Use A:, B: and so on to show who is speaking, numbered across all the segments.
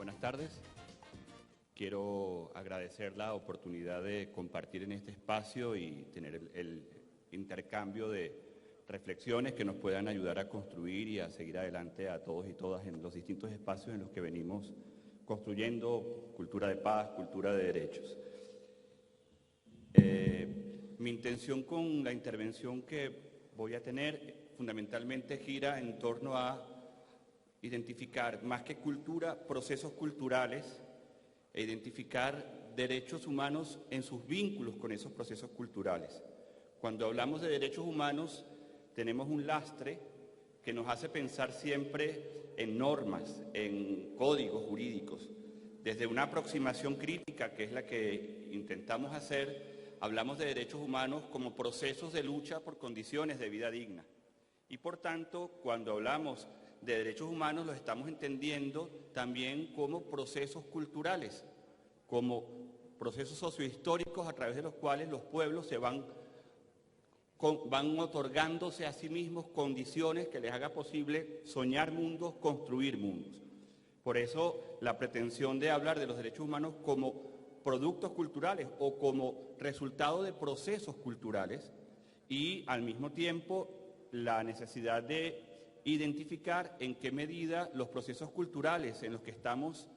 A: Buenas tardes. Quiero agradecer la oportunidad de compartir en este espacio y tener el intercambio de reflexiones que nos puedan ayudar a construir y a seguir adelante a todos y todas en los distintos espacios en los que venimos construyendo cultura de paz, cultura de derechos. Mi intención con la intervención que voy a tener fundamentalmente gira en torno a identificar, más que cultura, procesos culturales e identificar derechos humanos en sus vínculos con esos procesos culturales. Cuando hablamos de derechos humanos, tenemos un lastre que nos hace pensar siempre en normas, en códigos jurídicos. Desde una aproximación crítica, que es la que intentamos hacer, hablamos de derechos humanos como procesos de lucha por condiciones de vida digna. Y por tanto, cuando hablamos de derechos humanos, los estamos entendiendo también como procesos culturales, como procesos sociohistóricos a través de los cuales los pueblos se van otorgándose a sí mismos condiciones que les haga posible soñar mundos, construir mundos. Por eso la pretensión de hablar de los derechos humanos como productos culturales o como resultado de procesos culturales y al mismo tiempo la necesidad de identificar en qué medida los procesos culturales en los que estamos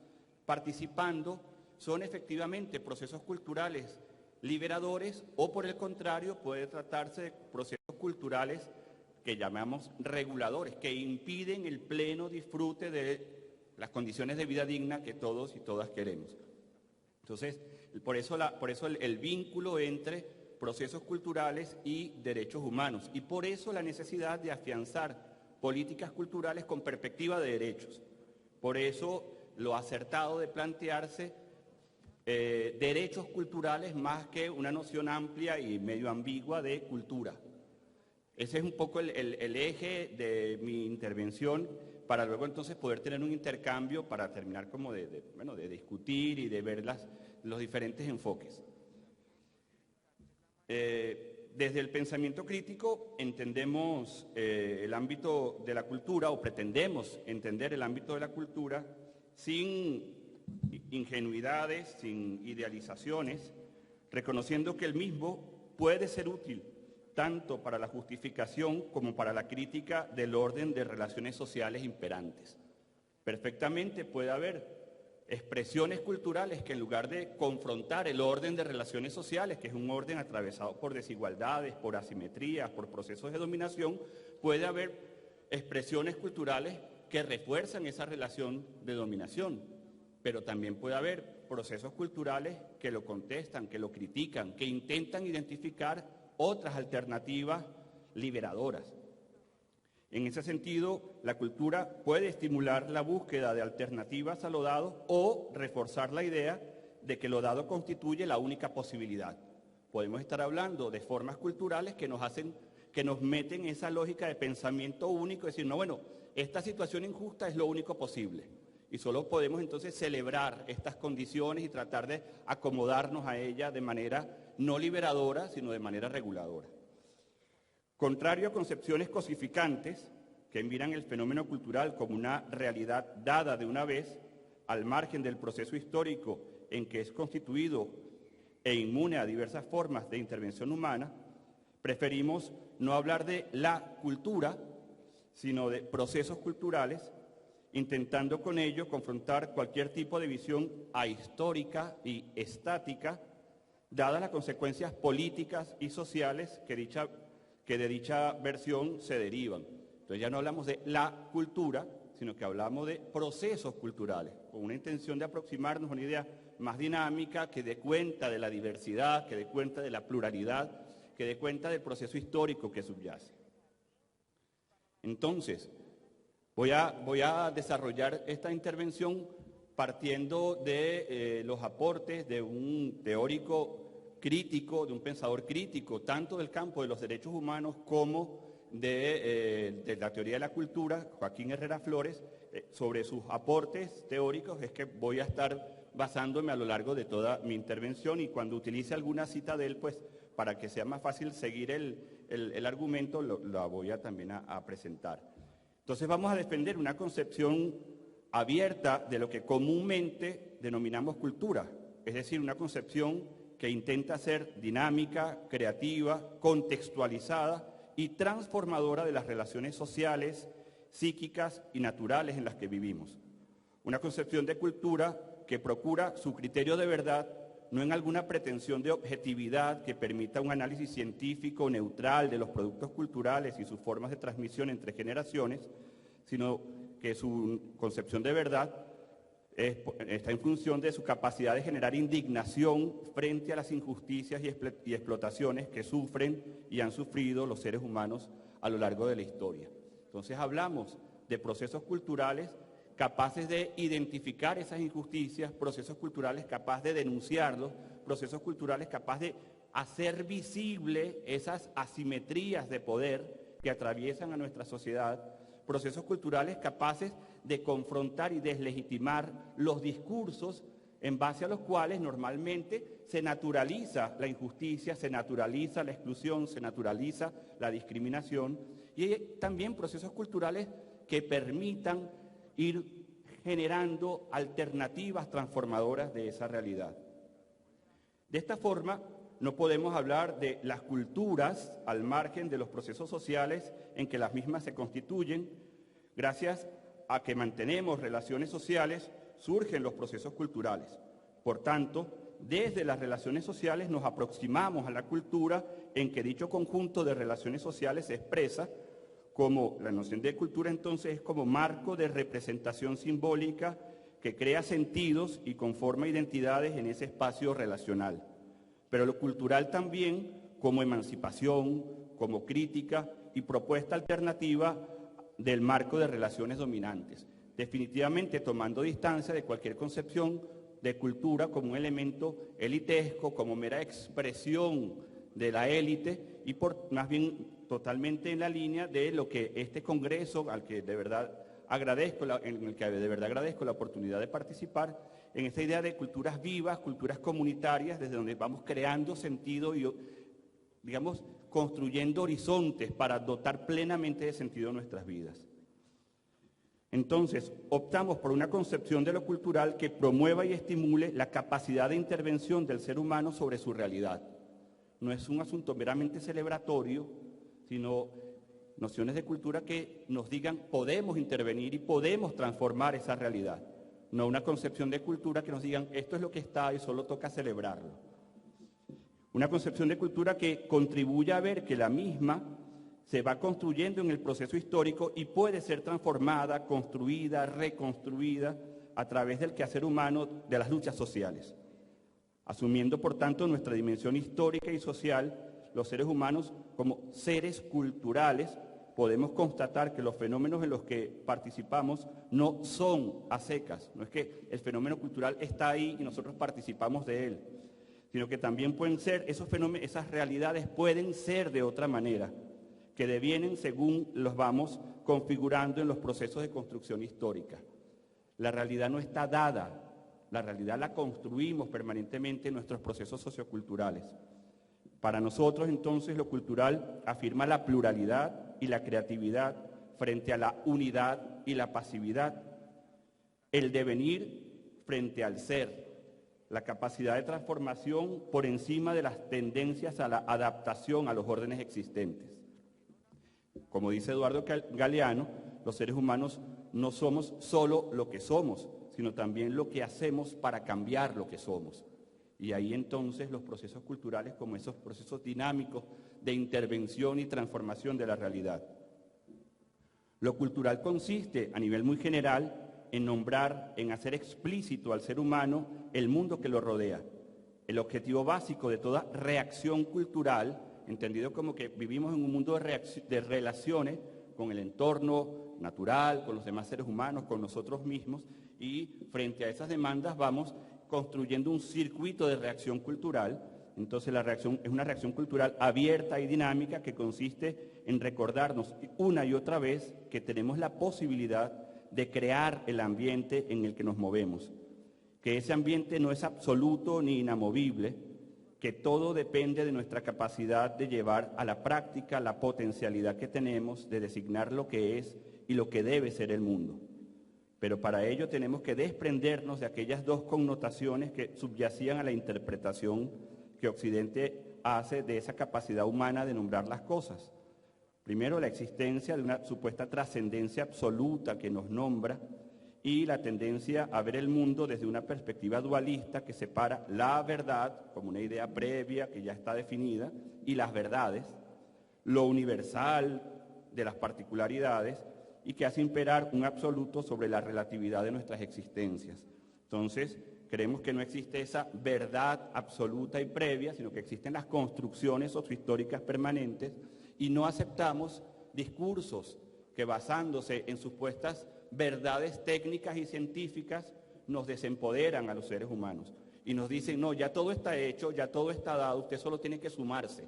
A: participando son efectivamente procesos culturales liberadores o por el contrario puede tratarse de procesos culturales que llamamos reguladores, que impiden el pleno disfrute de las condiciones de vida digna que todos y todas queremos. Entonces, por eso el vínculo entre procesos culturales y derechos humanos y por eso la necesidad de afianzar políticas culturales con perspectiva de derechos. Por eso lo acertado de plantearse derechos culturales más que una noción amplia y medio ambigua de cultura. Ese es un poco el eje de mi intervención para luego entonces poder tener un intercambio para terminar como de discutir y de ver los diferentes enfoques. Desde el pensamiento crítico entendemos el ámbito de la cultura o pretendemos entender el ámbito de la cultura sin ingenuidades, sin idealizaciones, reconociendo que el mismo puede ser útil tanto para la justificación como para la crítica del orden de relaciones sociales imperantes. Perfectamente puede haber expresiones culturales que en lugar de confrontar el orden de relaciones sociales, que es un orden atravesado por desigualdades, por asimetrías, por procesos de dominación, puede haber expresiones culturales que refuerzan esa relación de dominación, pero también puede haber procesos culturales que lo contestan, que lo critican, que intentan identificar otras alternativas liberadoras. En ese sentido, la cultura puede estimular la búsqueda de alternativas a lo dado o reforzar la idea de que lo dado constituye la única posibilidad. Podemos estar hablando de formas culturales que nos meten en esa lógica de pensamiento único, decir, no, bueno, esta situación injusta es lo único posible. Y solo podemos entonces celebrar estas condiciones y tratar de acomodarnos a ellas de manera no liberadora, sino de manera reguladora. Contrario a concepciones cosificantes que miran el fenómeno cultural como una realidad dada de una vez, al margen del proceso histórico en que es constituido e inmune a diversas formas de intervención humana, preferimos no hablar de la cultura, sino de procesos culturales, intentando con ello confrontar cualquier tipo de visión ahistórica y estática, dadas las consecuencias políticas y sociales que de dicha versión se derivan. Entonces ya no hablamos de la cultura, sino que hablamos de procesos culturales, con una intención de aproximarnos a una idea más dinámica, que dé cuenta de la diversidad, que dé cuenta de la pluralidad, que dé cuenta del proceso histórico que subyace. Entonces, voy a desarrollar esta intervención partiendo de los aportes de un teórico crítico, de un pensador crítico, tanto del campo de los derechos humanos como de la teoría de la cultura, Joaquín Herrera Flores. Sobre sus aportes teóricos es que voy a estar basándome a lo largo de toda mi intervención y cuando utilice alguna cita de él, pues para que sea más fácil seguir el argumento, la voy a también a presentar. Entonces vamos a defender una concepción abierta de lo que comúnmente denominamos cultura, es decir, una concepción que intenta ser dinámica, creativa, contextualizada y transformadora de las relaciones sociales, psíquicas y naturales en las que vivimos. Una concepción de cultura que procura su criterio de verdad, no en alguna pretensión de objetividad que permita un análisis científico neutral de los productos culturales y sus formas de transmisión entre generaciones, sino que su concepción de verdad está en función de su capacidad de generar indignación frente a las injusticias y explotaciones que sufren y han sufrido los seres humanos a lo largo de la historia. Entonces hablamos de procesos culturales capaces de identificar esas injusticias, procesos culturales capaces de denunciarlos, procesos culturales capaces de hacer visible esas asimetrías de poder que atraviesan a nuestra sociedad, procesos culturales capaces de confrontar y deslegitimar los discursos en base a los cuales normalmente se naturaliza la injusticia, se naturaliza la exclusión, se naturaliza la discriminación, y también procesos culturales que permitan ir generando alternativas transformadoras de esa realidad. De esta forma, no podemos hablar de las culturas al margen de los procesos sociales en que las mismas se constituyen. Gracias a que mantenemos relaciones sociales, surgen los procesos culturales. Por tanto, desde las relaciones sociales nos aproximamos a la cultura en que dicho conjunto de relaciones sociales se expresa, como la noción de cultura entonces es como marco de representación simbólica que crea sentidos y conforma identidades en ese espacio relacional. Pero lo cultural también como emancipación, como crítica y propuesta alternativa del marco de relaciones dominantes, definitivamente tomando distancia de cualquier concepción de cultura como un elemento elitesco, como mera expresión de la élite y más bien totalmente en la línea de lo que este Congreso, al que de verdad agradezco, en el que de verdad agradezco la oportunidad de participar, en esta idea de culturas vivas, culturas comunitarias, desde donde vamos creando sentido y, digamos, construyendo horizontes para dotar plenamente de sentido nuestras vidas. Entonces, optamos por una concepción de lo cultural que promueva y estimule la capacidad de intervención del ser humano sobre su realidad. No es un asunto meramente celebratorio, sino nociones de cultura que nos digan podemos intervenir y podemos transformar esa realidad. No una concepción de cultura que nos digan esto es lo que está y solo toca celebrarlo. Una concepción de cultura que contribuya a ver que la misma se va construyendo en el proceso histórico y puede ser transformada, construida, reconstruida a través del quehacer humano de las luchas sociales. Asumiendo, por tanto, nuestra dimensión histórica y social, los seres humanos como seres culturales, podemos constatar que los fenómenos en los que participamos no son a secas. No es que el fenómeno cultural está ahí y nosotros participamos de él, sino que también pueden ser, esos fenómenos, esas realidades pueden ser de otra manera, que devienen según los vamos configurando en los procesos de construcción histórica. La realidad no está dada, la realidad la construimos permanentemente en nuestros procesos socioculturales. Para nosotros, entonces, lo cultural afirma la pluralidad y la creatividad frente a la unidad y la pasividad, el devenir frente al ser, la capacidad de transformación por encima de las tendencias a la adaptación a los órdenes existentes. Como dice Eduardo Galeano, los seres humanos no somos solo lo que somos, sino también lo que hacemos para cambiar lo que somos. Y ahí entonces los procesos culturales como esos procesos dinámicos de intervención y transformación de la realidad. Lo cultural consiste, a nivel muy general, en nombrar, en hacer explícito al ser humano el mundo que lo rodea. El objetivo básico de toda reacción cultural, entendido como que vivimos en un mundo de relaciones con el entorno natural, con los demás seres humanos, con nosotros mismos, y frente a esas demandas vamos construyendo un circuito de reacción cultural. Entonces la reacción es una reacción cultural abierta y dinámica que consiste en recordarnos una y otra vez que tenemos la posibilidad de crear el ambiente en el que nos movemos, que ese ambiente no es absoluto ni inamovible, que todo depende de nuestra capacidad de llevar a la práctica la potencialidad que tenemos de designar lo que es y lo que debe ser el mundo. Pero para ello tenemos que desprendernos de aquellas dos connotaciones que subyacían a la interpretación que Occidente hace de esa capacidad humana de nombrar las cosas. Primero, la existencia de una supuesta trascendencia absoluta que nos nombra y la tendencia a ver el mundo desde una perspectiva dualista que separa la verdad como una idea previa que ya está definida y las verdades, lo universal de las particularidades y que hace imperar un absoluto sobre la relatividad de nuestras existencias. Entonces, creemos que no existe esa verdad absoluta y previa, sino que existen las construcciones sociohistóricas permanentes y no aceptamos discursos que basándose en supuestas verdades técnicas y científicas nos desempoderan a los seres humanos y nos dicen, no, ya todo está hecho, ya todo está dado, usted solo tiene que sumarse.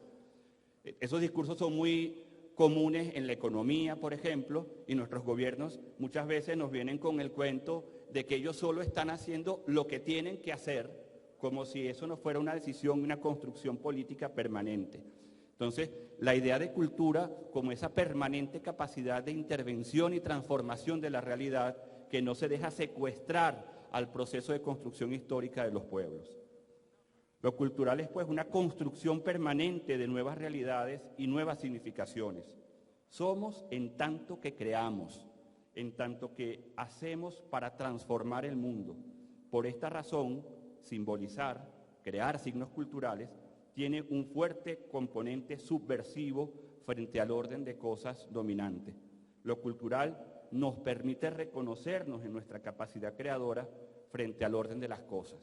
A: Esos discursos son muy comunes en la economía, por ejemplo, y nuestros gobiernos muchas veces nos vienen con el cuento de que ellos solo están haciendo lo que tienen que hacer, como si eso no fuera una decisión, una construcción política permanente. Entonces, la idea de cultura como esa permanente capacidad de intervención y transformación de la realidad que no se deja secuestrar al proceso de construcción histórica de los pueblos. Lo cultural es pues una construcción permanente de nuevas realidades y nuevas significaciones. Somos en tanto que creamos, en tanto que hacemos para transformar el mundo. Por esta razón, simbolizar, crear signos culturales, tiene un fuerte componente subversivo frente al orden de cosas dominante. Lo cultural nos permite reconocernos en nuestra capacidad creadora frente al orden de las cosas.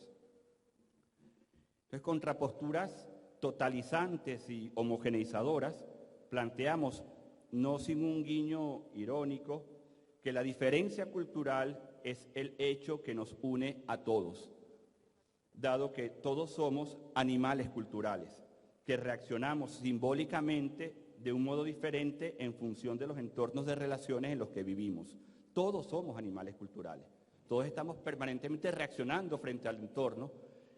A: Entonces, contra posturas totalizantes y homogeneizadoras, planteamos, no sin un guiño irónico, que la diferencia cultural es el hecho que nos une a todos, dado que todos somos animales culturales, que reaccionamos simbólicamente de un modo diferente en función de los entornos de relaciones en los que vivimos. Todos somos animales culturales, todos estamos permanentemente reaccionando frente al entorno,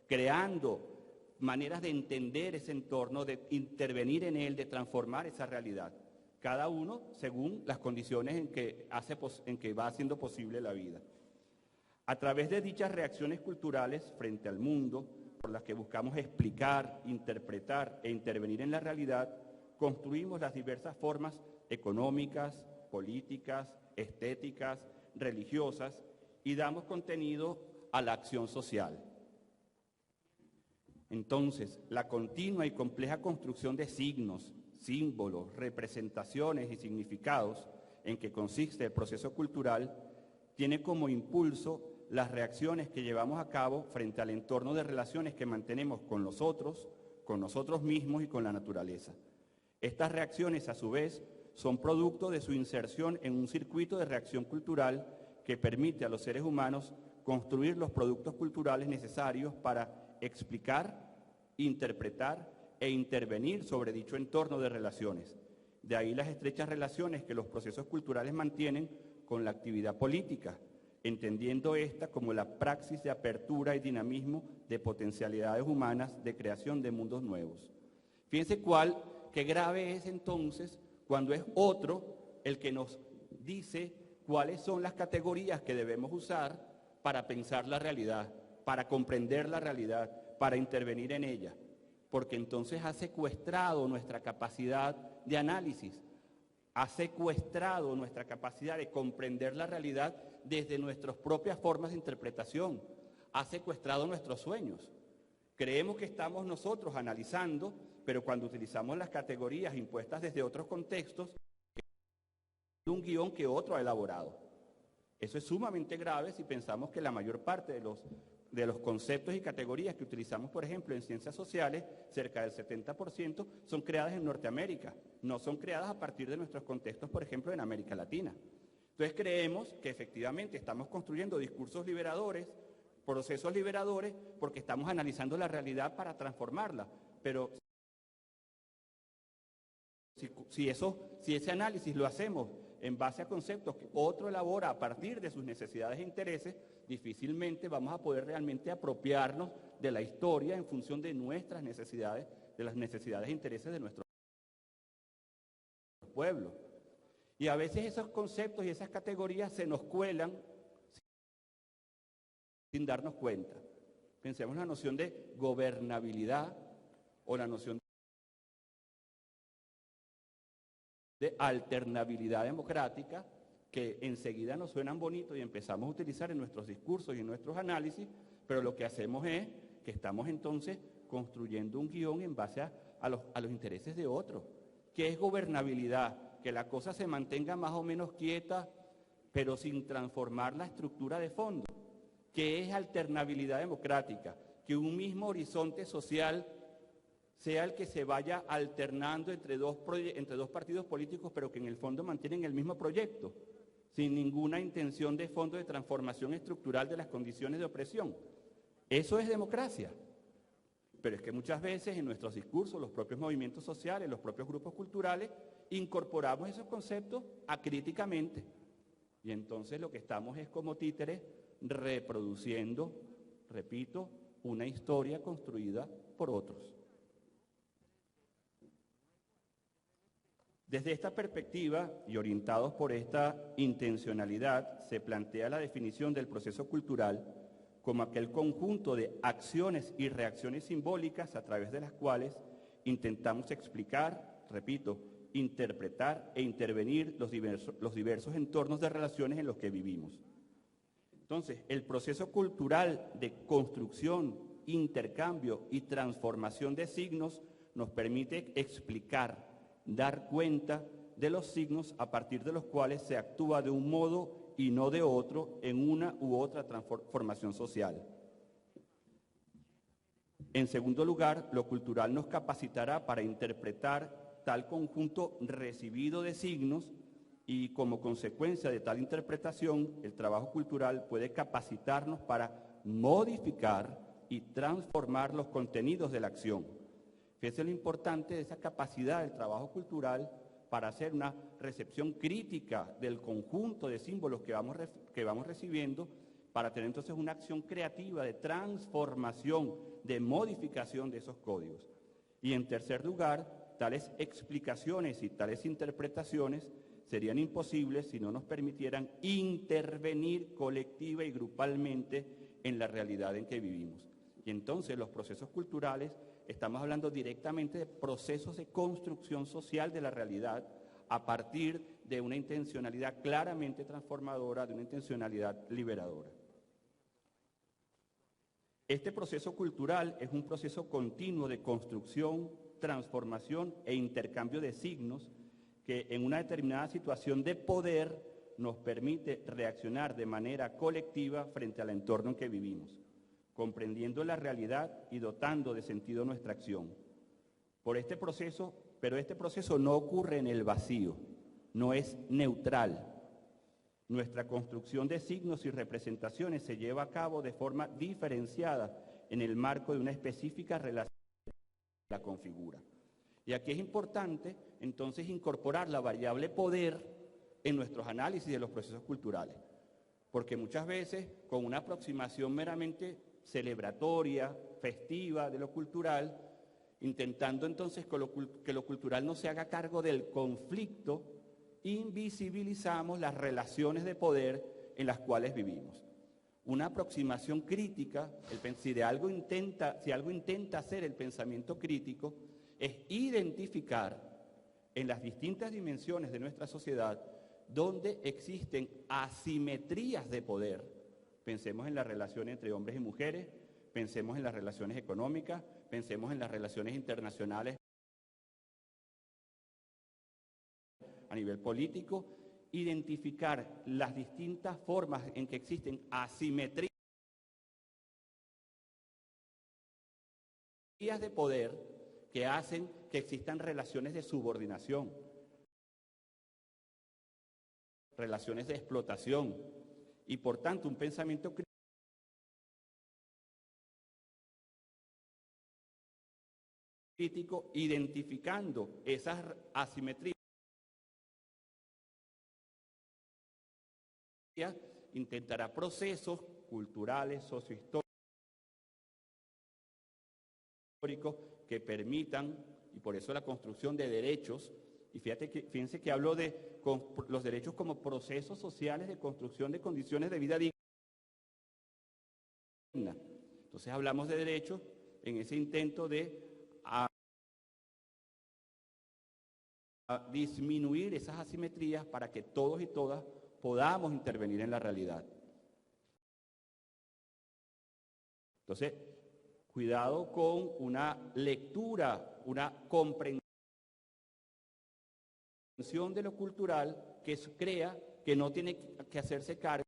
A: creando maneras de entender ese entorno, de intervenir en él, de transformar esa realidad, cada uno según las condiciones en que va haciendo posible la vida. A través de dichas reacciones culturales frente al mundo, por las que buscamos explicar, interpretar e intervenir en la realidad, construimos las diversas formas económicas, políticas, estéticas, religiosas y damos contenido a la acción social. Entonces, la continua y compleja construcción de signos, símbolos, representaciones y significados en que consiste el proceso cultural tiene como impulso las reacciones que llevamos a cabo frente al entorno de relaciones que mantenemos con los otros, con nosotros mismos y con la naturaleza. Estas reacciones, a su vez, son producto de su inserción en un circuito de reacción cultural que permite a los seres humanos construir los productos culturales necesarios para explicar, interpretar e intervenir sobre dicho entorno de relaciones. De ahí las estrechas relaciones que los procesos culturales mantienen con la actividad política, entendiendo esta como la praxis de apertura y dinamismo de potencialidades humanas de creación de mundos nuevos. Fíjense qué grave es entonces cuando es otro el que nos dice cuáles son las categorías que debemos usar para pensar la realidad, para comprender la realidad, para intervenir en ella, porque entonces ha secuestrado nuestra capacidad de análisis, ha secuestrado nuestra capacidad de comprender la realidad desde nuestras propias formas de interpretación, ha secuestrado nuestros sueños. Creemos que estamos nosotros analizando, pero cuando utilizamos las categorías impuestas desde otros contextos, un guión que otro ha elaborado. Eso es sumamente grave si pensamos que la mayor parte de los conceptos y categorías que utilizamos, por ejemplo, en ciencias sociales, cerca del 70% son creadas en Norteamérica, no son creadas a partir de nuestros contextos, por ejemplo, en América Latina. Entonces creemos que efectivamente estamos construyendo discursos liberadores, procesos liberadores, porque estamos analizando la realidad para transformarla, pero si ese análisis lo hacemos en base a conceptos que otro elabora a partir de sus necesidades e intereses, difícilmente vamos a poder realmente apropiarnos de la historia en función de nuestras necesidades, de las necesidades e intereses de nuestro pueblo. Y a veces esos conceptos y esas categorías se nos cuelan sin darnos cuenta. Pensemos en la noción de gobernabilidad o la noción de alternabilidad democrática, que enseguida nos suenan bonitos y empezamos a utilizar en nuestros discursos y en nuestros análisis, pero lo que hacemos es que estamos entonces construyendo un guión en base a los intereses de otros. ¿Qué es gobernabilidad? Que la cosa se mantenga más o menos quieta, pero sin transformar la estructura de fondo. ¿Qué es alternabilidad democrática? Que un mismo horizonte social sea el que se vaya alternando entre dos partidos políticos, pero que en el fondo mantienen el mismo proyecto, sin ninguna intención de fondo de transformación estructural de las condiciones de opresión. Eso es democracia. Pero es que muchas veces en nuestros discursos, los propios movimientos sociales, los propios grupos culturales, incorporamos esos conceptos acríticamente. Y entonces lo que estamos es como títeres reproduciendo, repito, una historia construida por otros. Desde esta perspectiva y orientados por esta intencionalidad, se plantea la definición del proceso cultural como aquel conjunto de acciones y reacciones simbólicas a través de las cuales intentamos explicar, repito, interpretar e intervenir los diversos entornos de relaciones en los que vivimos. Entonces, el proceso cultural de construcción, intercambio y transformación de signos nos permite explicar, dar cuenta de los signos a partir de los cuales se actúa de un modo y no de otro en una u otra transformación social. En segundo lugar, lo cultural nos capacitará para interpretar tal conjunto recibido de signos y como consecuencia de tal interpretación, el trabajo cultural puede capacitarnos para modificar y transformar los contenidos de la acción. Fíjense lo importante de esa capacidad del trabajo cultural para hacer una recepción crítica del conjunto de símbolos que vamos recibiendo, para tener entonces una acción creativa de transformación, de modificación de esos códigos. Y en tercer lugar, tales explicaciones y tales interpretaciones serían imposibles si no nos permitieran intervenir colectiva y grupalmente en la realidad en que vivimos. Y entonces los procesos culturales, estamos hablando directamente de procesos de construcción social de la realidad a partir de una intencionalidad claramente transformadora, de una intencionalidad liberadora. Este proceso cultural es un proceso continuo de construcción, transformación e intercambio de signos que en una determinada situación de poder nos permite reaccionar de manera colectiva frente al entorno en que vivimos, comprendiendo la realidad y dotando de sentido nuestra acción. Pero este proceso no ocurre en el vacío, no es neutral. Nuestra construcción de signos y representaciones se lleva a cabo de forma diferenciada en el marco de una específica relación que la configura. Y aquí es importante entonces incorporar la variable poder en nuestros análisis de los procesos culturales, porque muchas veces con una aproximación meramente celebratoria, festiva de lo cultural, intentando entonces que lo cultural no se haga cargo del conflicto, invisibilizamos las relaciones de poder en las cuales vivimos. Una aproximación crítica, si algo intenta hacer el pensamiento crítico, es identificar en las distintas dimensiones de nuestra sociedad donde existen asimetrías de poder. Pensemos en la relación entre hombres y mujeres, pensemos en las relaciones económicas, pensemos en las relaciones internacionales a nivel político, identificar las distintas formas en que existen asimetrías de poder que hacen que existan relaciones de subordinación, relaciones de explotación, y por tanto un pensamiento crítico identificando esas asimetrías intentará procesos culturales, sociohistóricos que permitan, y por eso la construcción de derechos, y fíjense que hablo de los derechos como procesos sociales de construcción de condiciones de vida digna Entonces hablamos de derechos en ese intento de a disminuir esas asimetrías para que todos y todas podamos intervenir en la realidad. Entonces, cuidado con una lectura, una comprensión de lo cultural que crea que no tiene que hacerse cargo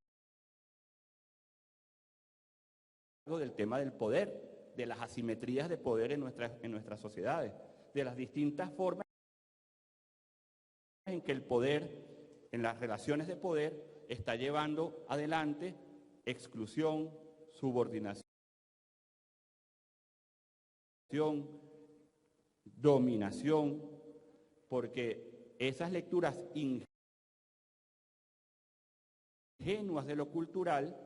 A: del tema del poder, de las asimetrías de poder en nuestras sociedades, de las distintas formas en que el poder, en las relaciones de poder, está llevando adelante exclusión, subordinación, dominación, porque esas lecturas ingenuas de lo cultural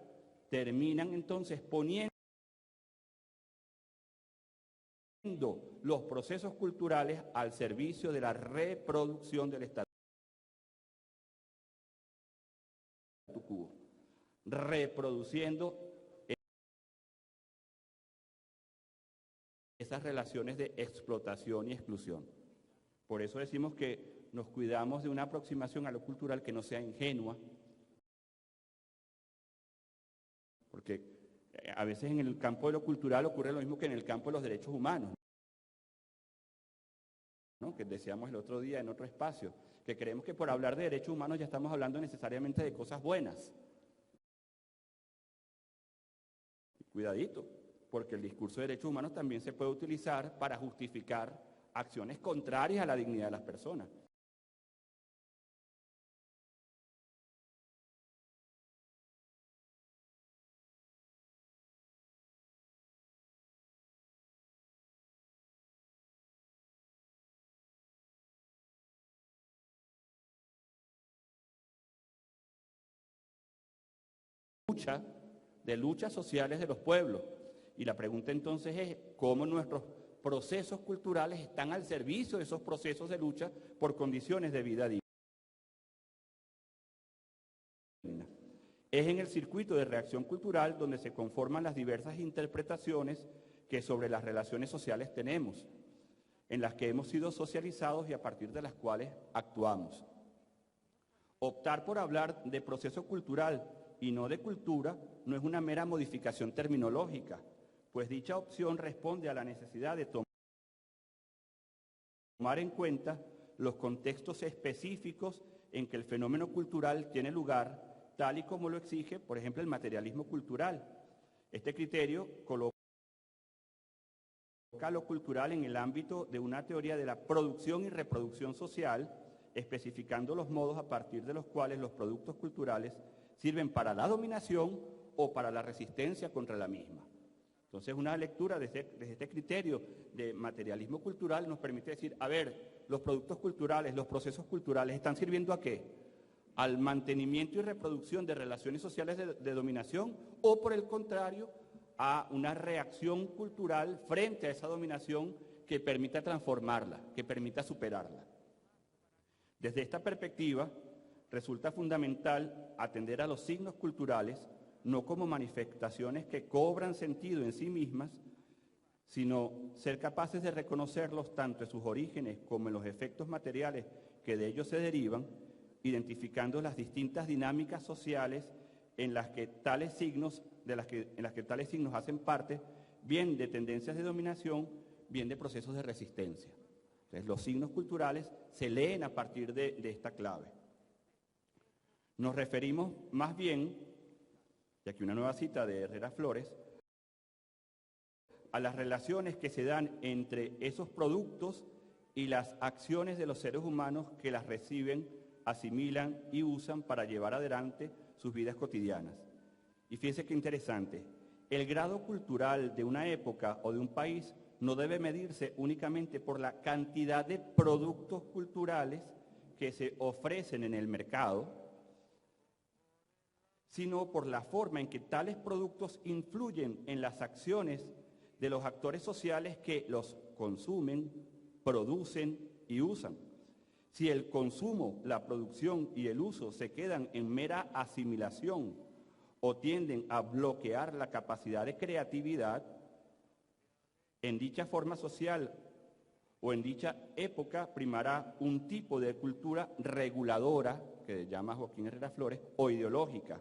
A: terminan entonces poniendo los procesos culturales al servicio de la reproducción del Estado quo, reproduciendo esas relaciones de explotación y exclusión. Por eso decimos que nos cuidamos de una aproximación a lo cultural que no sea ingenua, porque a veces en el campo de lo cultural ocurre lo mismo que en el campo de los derechos humanos, ¿no? Que decíamos el otro día en otro espacio, que creemos que por hablar de derechos humanos ya estamos hablando necesariamente de cosas buenas. Cuidadito, porque el discurso de derechos humanos también se puede utilizar para justificar acciones contrarias a la dignidad de las personas. De luchas sociales de los pueblos. Y la pregunta entonces es, ¿cómo nuestros procesos culturales están al servicio de esos procesos de lucha por condiciones de vida digna? Es en el circuito de reacción cultural donde se conforman las diversas interpretaciones que sobre las relaciones sociales tenemos, en las que hemos sido socializados y a partir de las cuales actuamos. Optar por hablar de proceso cultural y no de cultura no es una mera modificación terminológica, pues dicha opción responde a la necesidad de tomar en cuenta los contextos específicos en que el fenómeno cultural tiene lugar, tal y como lo exige, por ejemplo, el materialismo cultural. Este criterio coloca lo cultural en el ámbito de una teoría de la producción y reproducción social, especificando los modos a partir de los cuales los productos culturales sirven para la dominación o para la resistencia contra la misma. Entonces, una lectura desde este criterio de materialismo cultural nos permite decir, a ver, los productos culturales, los procesos culturales, ¿están sirviendo a qué? ¿Al mantenimiento y reproducción de relaciones sociales de dominación o, por el contrario, a una reacción cultural frente a esa dominación que permita transformarla, que permita superarla? Desde esta perspectiva, resulta fundamental atender a los signos culturales no como manifestaciones que cobran sentido en sí mismas, sino ser capaces de reconocerlos tanto en sus orígenes como en los efectos materiales que de ellos se derivan, identificando las distintas dinámicas sociales en las que tales signos hacen parte, bien de tendencias de dominación, bien de procesos de resistencia. Entonces, los signos culturales se leen a partir de esta clave. Nos referimos más bien, y aquí una nueva cita de Herrera Flores, a las relaciones que se dan entre esos productos y las acciones de los seres humanos que las reciben, asimilan y usan para llevar adelante sus vidas cotidianas. Y fíjense qué interesante, el grado cultural de una época o de un país no debe medirse únicamente por la cantidad de productos culturales que se ofrecen en el mercado, sino por la forma en que tales productos influyen en las acciones de los actores sociales que los consumen, producen y usan. Si el consumo, la producción y el uso se quedan en mera asimilación o tienden a bloquear la capacidad de creatividad, en dicha forma social o en dicha época primará un tipo de cultura reguladora, que llama Joaquín Herrera Flores, o ideológica.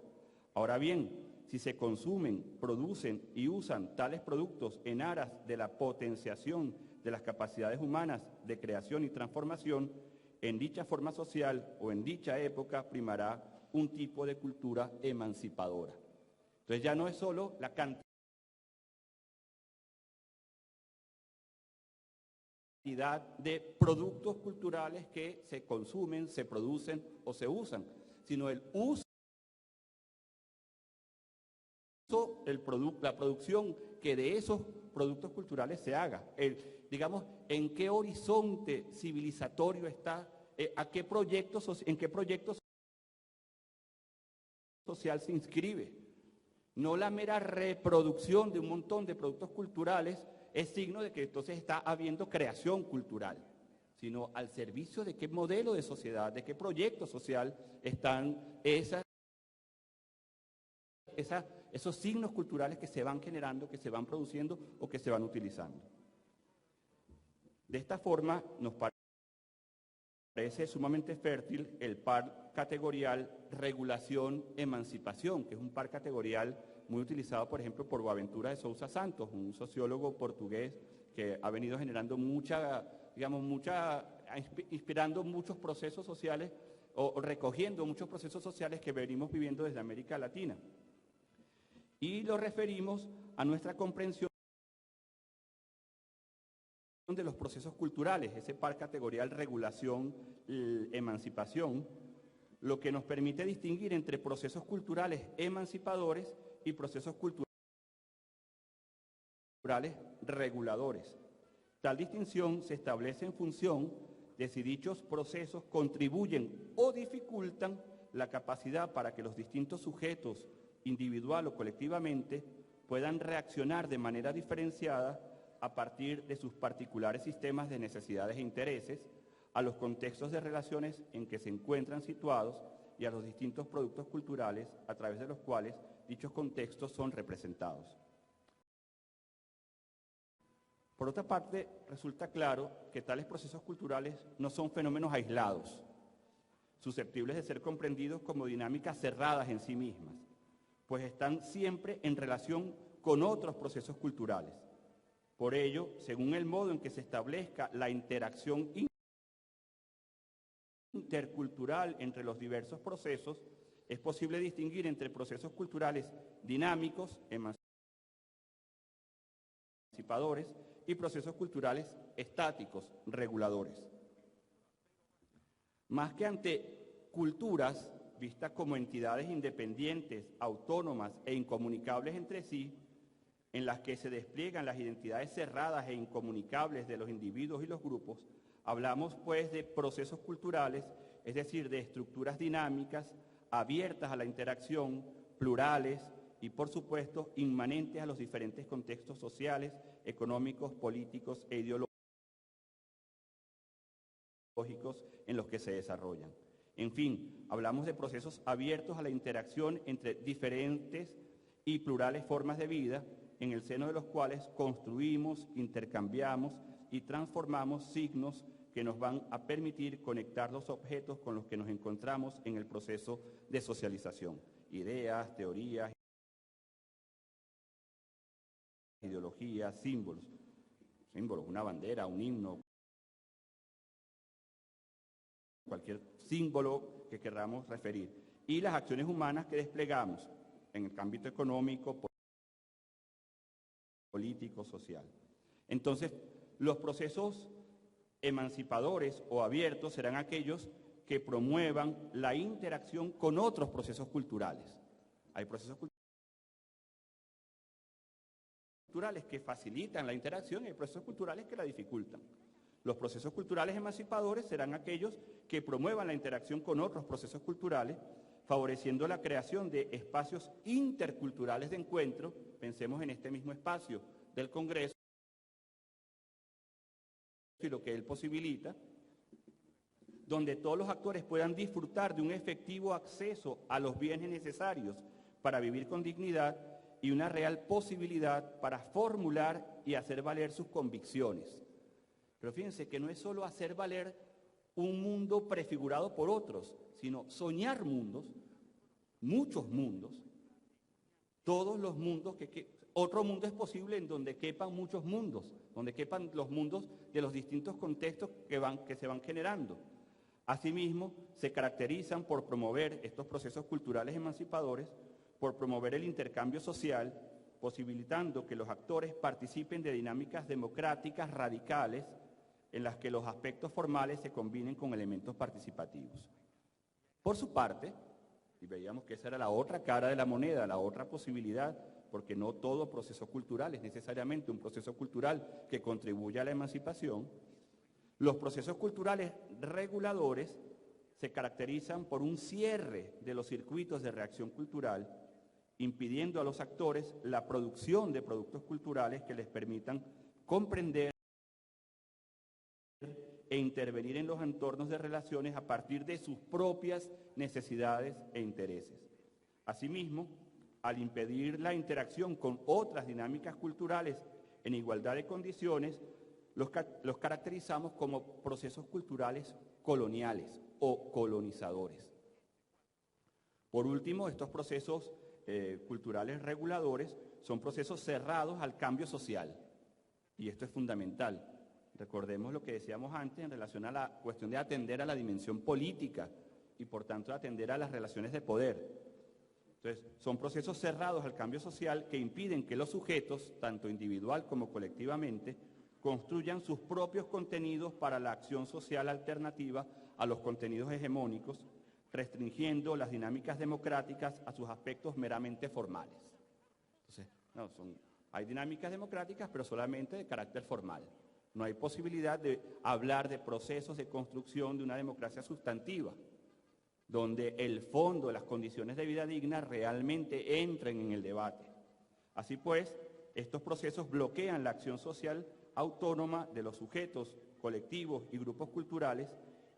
A: Ahora bien, si se consumen, producen y usan tales productos en aras de la potenciación de las capacidades humanas de creación y transformación, en dicha forma social o en dicha época primará un tipo de cultura emancipadora. Entonces ya no es solo la cantidad de productos culturales que se consumen, se producen o se usan, sino el uso, la producción que de esos productos culturales se haga. Digamos, en qué horizonte civilizatorio está, en qué proyecto social se inscribe. No la mera reproducción de un montón de productos culturales es signo de que entonces está habiendo creación cultural, sino al servicio de qué modelo de sociedad, de qué proyecto social están esos signos culturales que se van generando, que se van produciendo o que se van utilizando. De esta forma nos parece sumamente fértil el par categorial regulación-emancipación, que es un par categorial muy utilizado, por ejemplo, por Boaventura de Sousa Santos, un sociólogo portugués que ha venido generando inspirando muchos procesos sociales o recogiendo muchos procesos sociales que venimos viviendo desde América Latina. Y lo referimos a nuestra comprensión de los procesos culturales, ese par categorial regulación-emancipación, lo que nos permite distinguir entre procesos culturales emancipadores y procesos culturales reguladores. Tal distinción se establece en función de si dichos procesos contribuyen o dificultan la capacidad para que los distintos sujetos, individual o colectivamente, puedan reaccionar de manera diferenciada a partir de sus particulares sistemas de necesidades e intereses, a los contextos de relaciones en que se encuentran situados y a los distintos productos culturales a través de los cuales dichos contextos son representados. Por otra parte, resulta claro que tales procesos culturales no son fenómenos aislados, susceptibles de ser comprendidos como dinámicas cerradas en sí mismas, pues están siempre en relación con otros procesos culturales. Por ello, según el modo en que se establezca la interacción intercultural entre los diversos procesos, es posible distinguir entre procesos culturales dinámicos, emancipadores, y procesos culturales estáticos, reguladores. Más que ante culturas vistas como entidades independientes, autónomas e incomunicables entre sí, en las que se despliegan las identidades cerradas e incomunicables de los individuos y los grupos, hablamos pues de procesos culturales, es decir, de estructuras dinámicas, abiertas a la interacción, plurales y, por supuesto, inmanentes a los diferentes contextos sociales, económicos, políticos e ideológicos en los que se desarrollan. En fin, hablamos de procesos abiertos a la interacción entre diferentes y plurales formas de vida, en el seno de los cuales construimos, intercambiamos y transformamos signos que nos van a permitir conectar los objetos con los que nos encontramos en el proceso de socialización. Ideas, teorías, ideologías, símbolos, una bandera, un himno, cualquier símbolo que queramos referir, y las acciones humanas que desplegamos en el ámbito económico, político, social. Entonces, los procesos emancipadores o abiertos serán aquellos que promuevan la interacción con otros procesos culturales. Hay procesos culturales que facilitan la interacción y hay procesos culturales que la dificultan. Los procesos culturales emancipadores serán aquellos que promuevan la interacción con otros procesos culturales, favoreciendo la creación de espacios interculturales de encuentro. Pensemos en este mismo espacio del Congreso y lo que él posibilita, donde todos los actores puedan disfrutar de un efectivo acceso a los bienes necesarios para vivir con dignidad y una real posibilidad para formular y hacer valer sus convicciones. Pero fíjense que no es solo hacer valer un mundo prefigurado por otros, sino soñar mundos, muchos mundos, todos los mundos, otro mundo es posible en donde quepan muchos mundos, donde quepan los mundos de los distintos contextos que se van generando. Asimismo, se caracterizan por promover estos procesos culturales emancipadores, por promover el intercambio social, posibilitando que los actores participen de dinámicas democráticas radicales en las que los aspectos formales se combinen con elementos participativos. Por su parte, y veíamos que esa era la otra cara de la moneda, la otra posibilidad, porque no todo proceso cultural es necesariamente un proceso cultural que contribuya a la emancipación, los procesos culturales reguladores se caracterizan por un cierre de los circuitos de reacción cultural, impidiendo a los actores la producción de productos culturales que les permitan comprender e intervenir en los entornos de relaciones a partir de sus propias necesidades e intereses. Asimismo, al impedir la interacción con otras dinámicas culturales en igualdad de condiciones, los caracterizamos como procesos culturales coloniales o colonizadores. Por último, estos procesos culturales reguladores son procesos cerrados al cambio social, y esto es fundamental. Recordemos lo que decíamos antes en relación a la cuestión de atender a la dimensión política y por tanto atender a las relaciones de poder. Entonces, son procesos cerrados al cambio social que impiden que los sujetos, tanto individual como colectivamente, construyan sus propios contenidos para la acción social alternativa a los contenidos hegemónicos, restringiendo las dinámicas democráticas a sus aspectos meramente formales. Entonces, hay dinámicas democráticas, pero solamente de carácter formal. No hay posibilidad de hablar de procesos de construcción de una democracia sustantiva, donde el fondo de las condiciones de vida digna realmente entren en el debate. Así pues, estos procesos bloquean la acción social autónoma de los sujetos, colectivos y grupos culturales,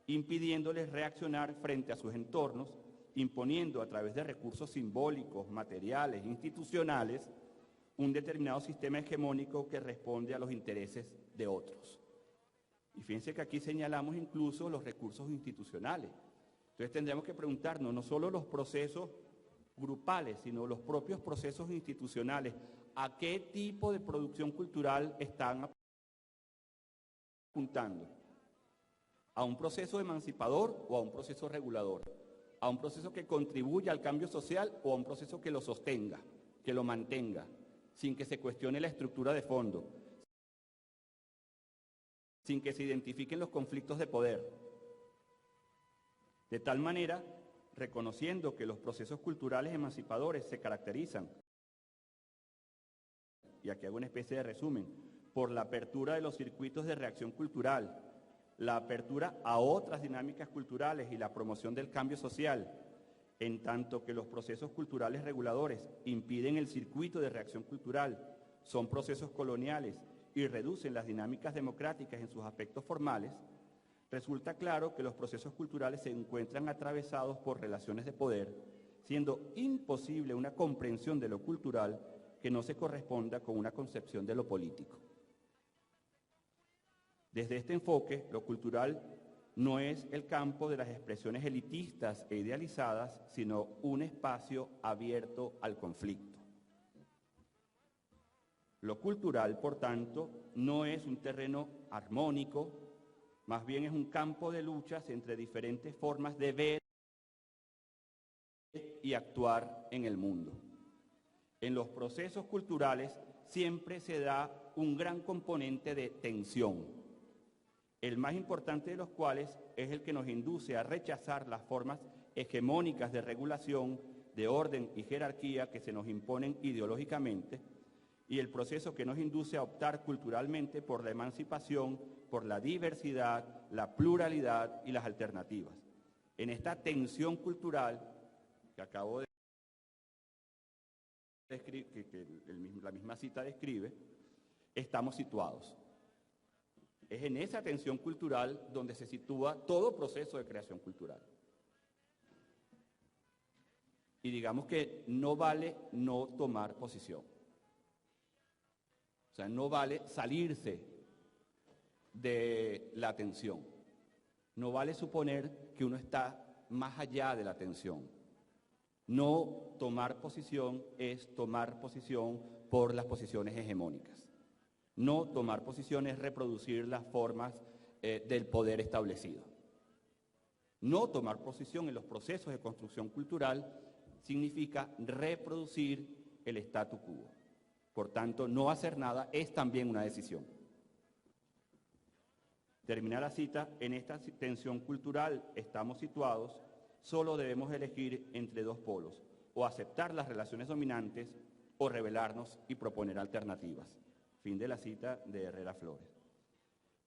A: impidiéndoles reaccionar frente a sus entornos, imponiendo a través de recursos simbólicos, materiales, institucionales, un determinado sistema hegemónico que responde a los intereses de otros. Y fíjense que aquí señalamos incluso los recursos institucionales. Entonces tendríamos que preguntarnos no solo los procesos grupales, sino los propios procesos institucionales. ¿A qué tipo de producción cultural están apuntando? ¿A un proceso emancipador o a un proceso regulador? ¿A un proceso que contribuya al cambio social o a un proceso que lo sostenga, que lo mantenga, sin que se cuestione la estructura de fondo, sin que se identifiquen los conflictos de poder? De tal manera, reconociendo que los procesos culturales emancipadores se caracterizan, y aquí hago una especie de resumen, por la apertura de los circuitos de reacción cultural, la apertura a otras dinámicas culturales y la promoción del cambio social, en tanto que los procesos culturales reguladores impiden el circuito de reacción cultural, son procesos coloniales y reducen las dinámicas democráticas en sus aspectos formales, resulta claro que los procesos culturales se encuentran atravesados por relaciones de poder, siendo imposible una comprensión de lo cultural que no se corresponda con una concepción de lo político. Desde este enfoque, lo cultural no es el campo de las expresiones elitistas e idealizadas, sino un espacio abierto al conflicto. Lo cultural, por tanto, no es un terreno armónico, más bien es un campo de luchas entre diferentes formas de ver y actuar en el mundo. En los procesos culturales siempre se da un gran componente de tensión, el más importante de los cuales es el que nos induce a rechazar las formas hegemónicas de regulación, de orden y jerarquía que se nos imponen ideológicamente, y el proceso que nos induce a optar culturalmente por la emancipación, por la diversidad, la pluralidad y las alternativas. En esta tensión cultural que acabo de describir, que la misma cita describe, estamos situados. Es en esa tensión cultural donde se sitúa todo proceso de creación cultural. y digamos que no vale no tomar posición. O sea, no vale salirse de la atención. No vale suponer que uno está más allá de la atención. No tomar posición es tomar posición por las posiciones hegemónicas. No tomar posición es reproducir las formas del poder establecido. No tomar posición en los procesos de construcción cultural significa reproducir el statu quo. Por tanto, no hacer nada es también una decisión. Termina la cita: en esta tensión cultural estamos situados, solo debemos elegir entre dos polos, o aceptar las relaciones dominantes o rebelarnos y proponer alternativas. Fin de la cita de Herrera Flores.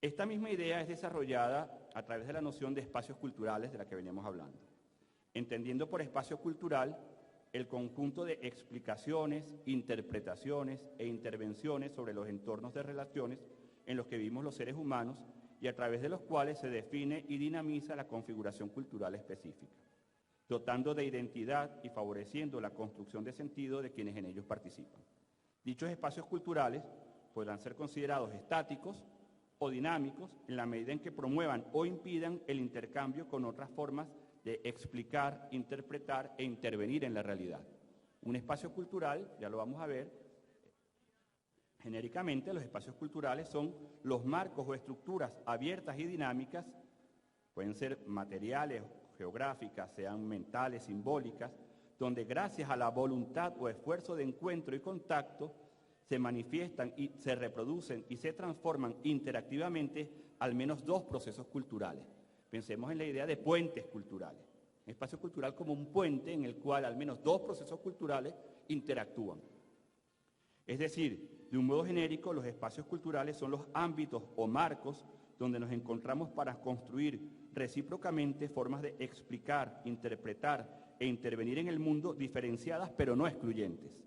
A: Esta misma idea es desarrollada a través de la noción de espacios culturales de la que veníamos hablando, entendiendo por espacio cultural el conjunto de explicaciones, interpretaciones e intervenciones sobre los entornos de relaciones en los que vivimos los seres humanos y a través de los cuales se define y dinamiza la configuración cultural específica, dotando de identidad y favoreciendo la construcción de sentido de quienes en ellos participan. Dichos espacios culturales podrán ser considerados estáticos o dinámicos en la medida en que promuevan o impidan el intercambio con otras formas de explicar, interpretar e intervenir en la realidad. Un espacio cultural, ya lo vamos a ver, genéricamente los espacios culturales son los marcos o estructuras abiertas y dinámicas, pueden ser materiales, geográficas, sean mentales, simbólicas, donde gracias a la voluntad o esfuerzo de encuentro y contacto se manifiestan y se reproducen y se transforman interactivamente al menos dos procesos culturales. Pensemos en la idea de puentes culturales. Un espacio cultural como un puente en el cual al menos dos procesos culturales interactúan. Es decir, de un modo genérico, los espacios culturales son los ámbitos o marcos donde nos encontramos para construir recíprocamente formas de explicar, interpretar e intervenir en el mundo diferenciadas pero no excluyentes.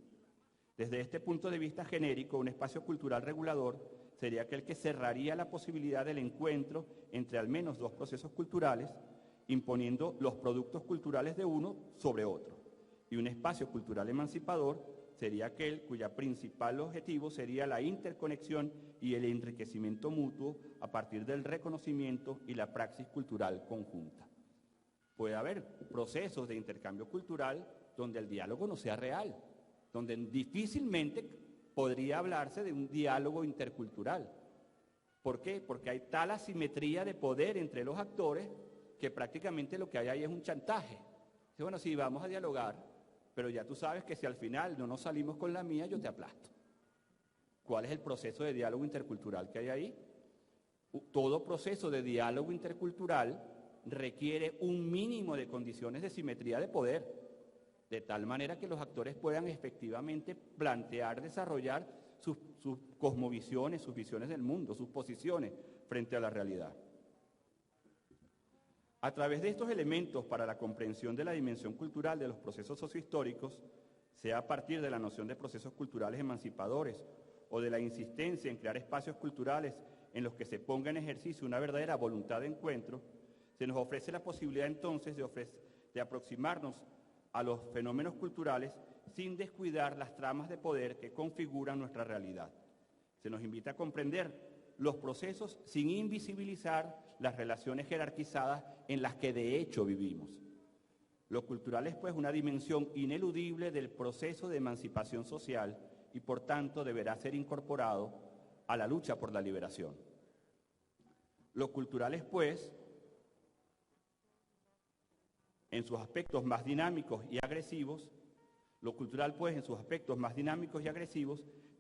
A: Desde este punto de vista genérico, un espacio cultural regulador sería aquel que cerraría la posibilidad del encuentro entre al menos dos procesos culturales, imponiendo los productos culturales de uno sobre otro. Y un espacio cultural emancipador sería aquel cuya principal objetivo sería la interconexión y el enriquecimiento mutuo a partir del reconocimiento y la praxis cultural conjunta. Puede haber procesos de intercambio cultural donde el diálogo no sea real, donde difícilmente podría hablarse de un diálogo intercultural. ¿Por qué? Porque hay tal asimetría de poder entre los actores que prácticamente lo que hay ahí es un chantaje. Bueno, sí, vamos a dialogar, pero ya tú sabes que si al final no nos salimos con la mía, yo te aplasto. ¿Cuál es el proceso de diálogo intercultural que hay ahí? Todo proceso de diálogo intercultural requiere un mínimo de condiciones de simetría de poder, de tal manera que los actores puedan efectivamente plantear, desarrollar sus cosmovisiones, sus visiones del mundo, sus posiciones frente a la realidad. A través de estos elementos para la comprensión de la dimensión cultural de los procesos sociohistóricos, sea a partir de la noción de procesos culturales emancipadores o de la insistencia en crear espacios culturales en los que se ponga en ejercicio una verdadera voluntad de encuentro, se nos ofrece la posibilidad entonces de aproximarnos a los fenómenos culturales sin descuidar las tramas de poder que configuran nuestra realidad. Se nos invita a comprender los procesos sin invisibilizar las relaciones jerarquizadas en las que de hecho vivimos. Lo cultural es pues una dimensión ineludible del proceso de emancipación social y por tanto deberá ser incorporado a la lucha por la liberación. Lo cultural es pues en sus aspectos más dinámicos y agresivos,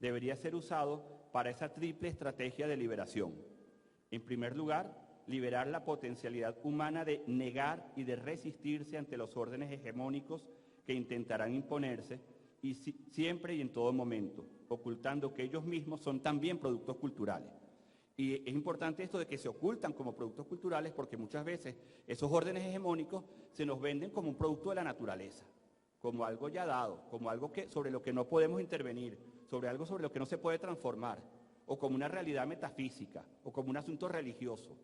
A: debería ser usado para esa triple estrategia de liberación. En primer lugar, liberar la potencialidad humana de negar y de resistirse ante los órdenes hegemónicos que intentarán imponerse, y siempre y en todo momento, ocultando que ellos mismos son también productos culturales. Y es importante esto de que se ocultan como productos culturales porque muchas veces esos órdenes hegemónicos se nos venden como un producto de la naturaleza, como algo ya dado, como algo sobre lo que no podemos intervenir, sobre algo sobre lo que no se puede transformar, o como una realidad metafísica, o como un asunto religioso.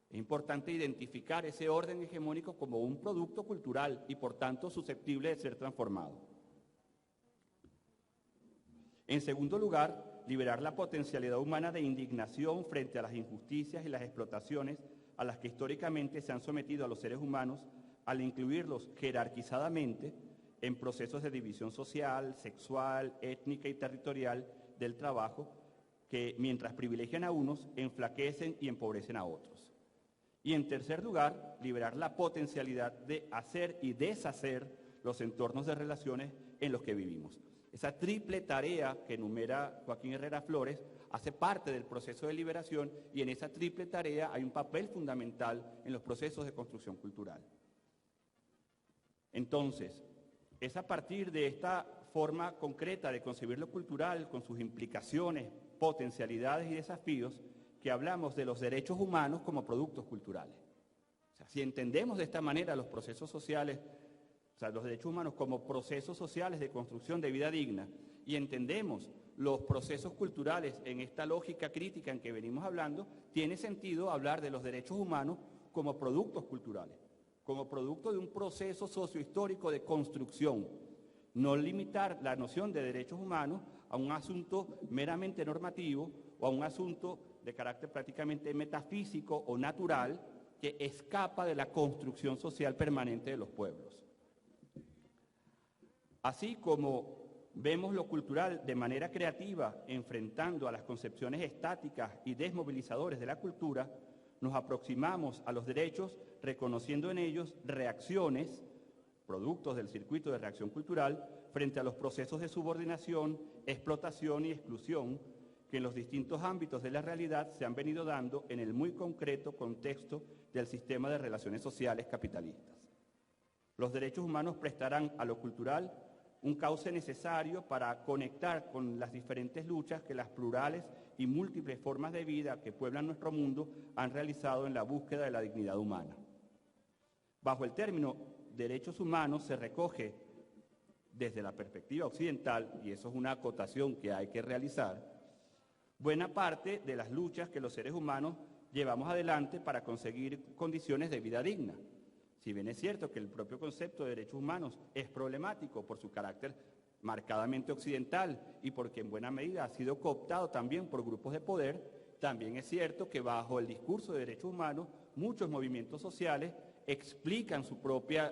A: Es importante identificar ese orden hegemónico como un producto cultural y, por tanto, susceptible de ser transformado. En segundo lugar, liberar la potencialidad humana de indignación frente a las injusticias y las explotaciones a las que históricamente se han sometido a los seres humanos al incluirlos jerarquizadamente en procesos de división social, sexual, étnica y territorial del trabajo que, mientras privilegian a unos, enflaquecen y empobrecen a otros. Y en tercer lugar, liberar la potencialidad de hacer y deshacer los entornos de relaciones en los que vivimos. Esa triple tarea que enumera Joaquín Herrera Flores hace parte del proceso de liberación, y en esa triple tarea hay un papel fundamental en los procesos de construcción cultural. Entonces, es a partir de esta forma concreta de concebir lo cultural, con sus implicaciones, potencialidades y desafíos, que hablamos de los derechos humanos como productos culturales. O sea, si entendemos de esta manera los procesos sociales, o sea, los derechos humanos como procesos sociales de construcción de vida digna, y entendemos los procesos culturales en esta lógica crítica en que venimos hablando, tiene sentido hablar de los derechos humanos como productos culturales, como producto de un proceso sociohistórico de construcción. No limitar la noción de derechos humanos a un asunto meramente normativo o a un asunto de carácter prácticamente metafísico o natural que escapa de la construcción social permanente de los pueblos. Así como vemos lo cultural de manera creativa enfrentando a las concepciones estáticas y desmovilizadoras de la cultura, nos aproximamos a los derechos reconociendo en ellos reacciones, productos del circuito de reacción cultural, frente a los procesos de subordinación, explotación y exclusión que en los distintos ámbitos de la realidad se han venido dando en el muy concreto contexto del sistema de relaciones sociales capitalistas. Los derechos humanos prestarán a lo cultural un cauce necesario para conectar con las diferentes luchas que las plurales y múltiples formas de vida que pueblan nuestro mundo han realizado en la búsqueda de la dignidad humana. Bajo el término derechos humanos se recoge, desde la perspectiva occidental, y eso es una acotación que hay que realizar, buena parte de las luchas que los seres humanos llevamos adelante para conseguir condiciones de vida digna. Si bien es cierto que el propio concepto de derechos humanos es problemático por su carácter marcadamente occidental y porque en buena medida ha sido cooptado también por grupos de poder, también es cierto que bajo el discurso de derechos humanos muchos movimientos sociales explican su propia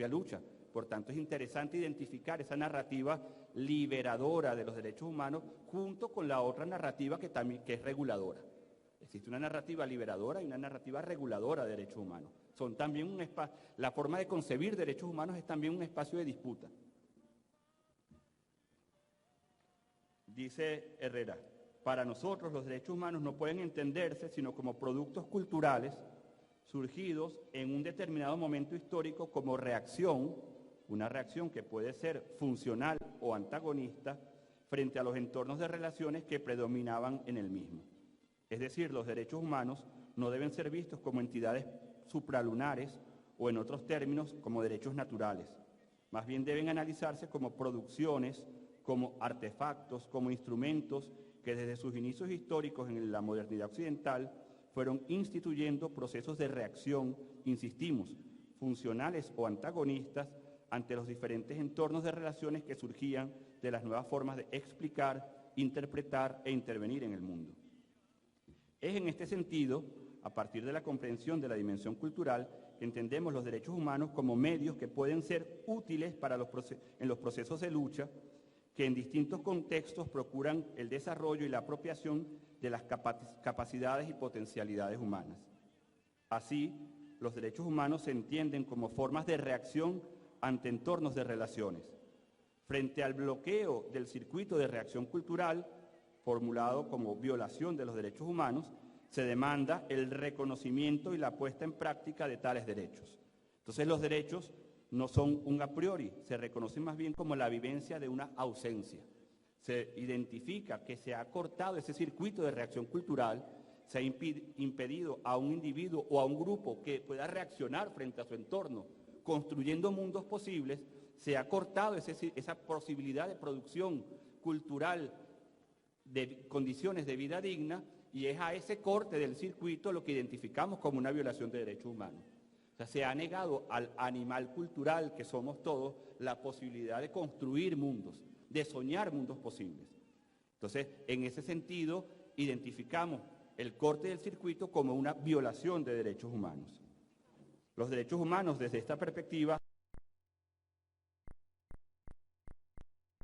A: lucha. Por tanto, es interesante identificar esa narrativa liberadora de los derechos humanos junto con la otra narrativa que es reguladora. Existe una narrativa liberadora y una narrativa reguladora de derechos humanos. Son también un espacio, la forma de concebir derechos humanos es también un espacio de disputa. Dice Herrera, para nosotros los derechos humanos no pueden entenderse sino como productos culturales surgidos en un determinado momento histórico como reacción, una reacción que puede ser funcional o antagonista frente a los entornos de relaciones que predominaban en el mismo. Es decir, los derechos humanos no deben ser vistos como entidades supralunares o, en otros términos, como derechos naturales. Más bien deben analizarse como producciones, como artefactos, como instrumentos que desde sus inicios históricos en la modernidad occidental fueron instituyendo procesos de reacción, insistimos, funcionales o antagonistas ante los diferentes entornos de relaciones que surgían de las nuevas formas de explicar, interpretar e intervenir en el mundo. Es en este sentido, a partir de la comprensión de la dimensión cultural, que entendemos los derechos humanos como medios que pueden ser útiles en los procesos de lucha que en distintos contextos procuran el desarrollo y la apropiación de las capacidades y potencialidades humanas. Así, los derechos humanos se entienden como formas de reacción ante entornos de relaciones. Frente al bloqueo del circuito de reacción cultural, formulado como violación de los derechos humanos, se demanda el reconocimiento y la puesta en práctica de tales derechos. Entonces los derechos no son un a priori, se reconocen más bien como la vivencia de una ausencia. Se identifica que se ha cortado ese circuito de reacción cultural, se ha impedido a un individuo o a un grupo que pueda reaccionar frente a su entorno, construyendo mundos posibles, se ha cortado esa posibilidad de producción cultural de condiciones de vida digna Y es a ese corte del circuito lo que identificamos como una violación de derechos humanos. O sea, se ha negado al animal cultural que somos todos la posibilidad de construir mundos, de soñar mundos posibles. Entonces, en ese sentido, identificamos el corte del circuito como una violación de derechos humanos. Los derechos humanos, desde esta perspectiva,